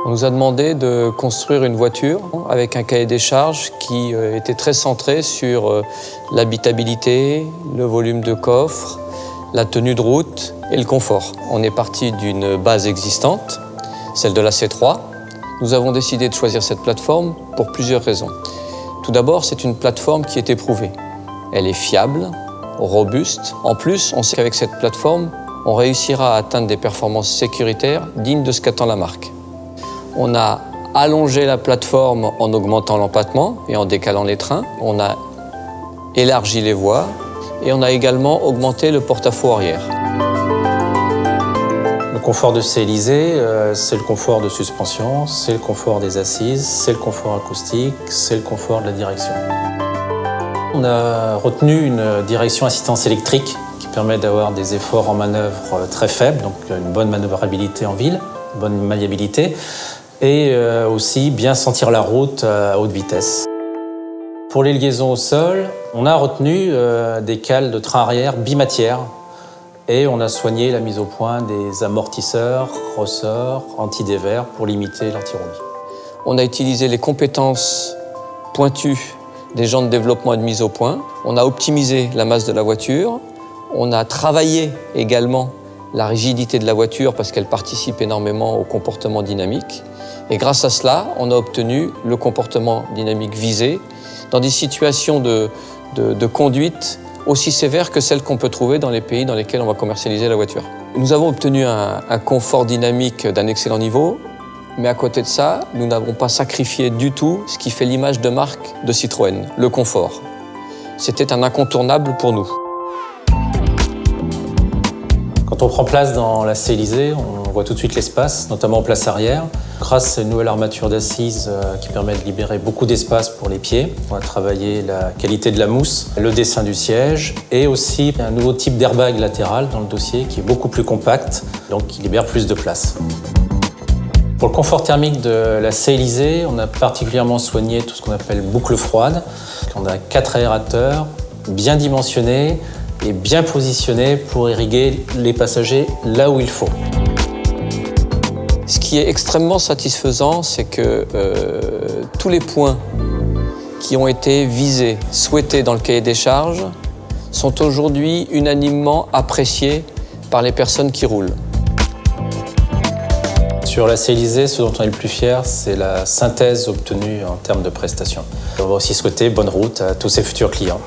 On nous a demandé de construire une voiture avec un cahier des charges qui était très centré sur l'habitabilité, le volume de coffre, la tenue de route et le confort. On est parti d'une base existante, celle de la C3. Nous avons décidé de choisir cette plateforme pour plusieurs raisons. Tout d'abord, c'est une plateforme qui est éprouvée. Elle est fiable, robuste. En plus, on sait qu'avec cette plateforme, on réussira à atteindre des performances sécuritaires dignes de ce qu'attend la marque. On a allongé la plateforme en augmentant l'empattement et en décalant les trains. On a élargi les voies et on a également augmenté le porte-à-faux arrière. Le confort de CLISée, c'est le confort de suspension, c'est le confort des assises, c'est le confort acoustique, c'est le confort de la direction. On a retenu une direction assistance électrique qui permet d'avoir des efforts en manœuvre très faibles, donc une bonne manœuvrabilité en ville, une bonne maniabilité, et aussi bien sentir la route à haute vitesse. Pour les liaisons au sol, on a retenu des cales de train arrière bimatières et on a soigné la mise au point des amortisseurs, ressorts, anti-dévers pour limiter l'antiroulis. On a utilisé les compétences pointues des gens de développement et de mise au point. On a optimisé la masse de la voiture. On a travaillé également la rigidité de la voiture parce qu'elle participe énormément au comportement dynamique. Et grâce à cela, on a obtenu le comportement dynamique visé dans des situations de conduite aussi sévères que celles qu'on peut trouver dans les pays dans lesquels on va commercialiser la voiture. Nous avons obtenu un confort dynamique d'un excellent niveau, mais à côté de ça, nous n'avons pas sacrifié du tout ce qui fait l'image de marque de Citroën, le confort. C'était un incontournable pour nous. Quand on prend place dans la CLISée, on voit tout de suite l'espace, notamment en place arrière. Grâce à une nouvelle armature d'assises qui permet de libérer beaucoup d'espace pour les pieds, on a travaillé la qualité de la mousse, le dessin du siège et aussi un nouveau type d'airbag latéral dans le dossier qui est beaucoup plus compact, donc qui libère plus de place. Pour le confort thermique de la CLISée, on a particulièrement soigné tout ce qu'on appelle boucle froide. On a 4 aérateurs bien dimensionnés et bien positionnés pour irriguer les passagers là où il faut. Ce qui est extrêmement satisfaisant, c'est que tous les points qui ont été visés, souhaités dans le cahier des charges, sont aujourd'hui unanimement appréciés par les personnes qui roulent. Sur la CLISée, ce dont on est le plus fier, c'est la synthèse obtenue en termes de prestations. On va aussi souhaiter bonne route à tous ses futurs clients.